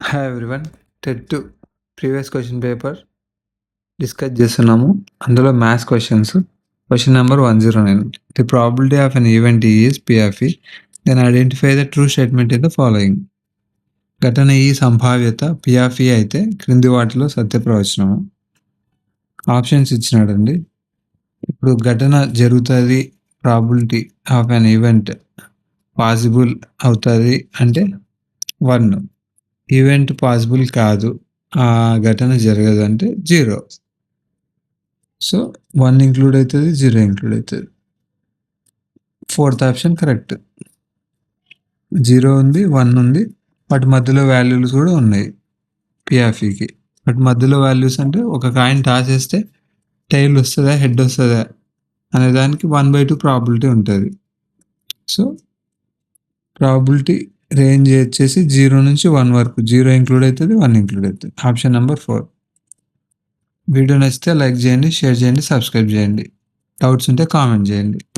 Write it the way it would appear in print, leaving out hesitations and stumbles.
Hi everyone. TET previous question paper discuss చేస్తున్నాము. అందులో maths questions. Question number 109. The probability of an event is P of E. Then identify the true statement in the following. ఘటన ఈ సంభావ్యత P of ఈ అయితే క్రింది వాటిలో సత్య ప్రవచనము. ఆప్షన్స్ ఇచ్చినాడండి. ఇప్పుడు ఘటన జరుగుతుంది, probability of an event possible అవుతుంది అంటే 1. ఈవెంట్ పాసిబుల్ కాదు, ఆ ఘటన జరగదు అంటే 0. సో 1 ఇంక్లూడ్ అవుతుంది, 0 ఇంక్లూడ్ అవుతుంది. 4th option correct. 0 ఉంది, 1 ఉంది, వాటి మధ్యలో వాల్యూస్ కూడా ఉన్నాయి పిఆఫీకి. వాటి మధ్యలో వాల్యూస్ అంటే ఒక కాయిన్ టాస్ చేస్తే టైల్ వస్తుందా హెడ్ వస్తుందా అనే దానికి 1/2 ప్రాబిలిటీ ఉంటుంది. సో ప్రాబిలిటీ రేంజ్ వచ్చేసి 0 నుంచి 1 వరకు. 0 ఇంక్లూడ్ అవుతుంది, 1 ఇంక్లూడ్ అవుతుంది. Option number 4. వీడియో నచ్చితే లైక్ చేయండి, షేర్ చేయండి, సబ్స్క్రైబ్ చేయండి. డౌట్స్ ఉంటే కామెంట్ చేయండి.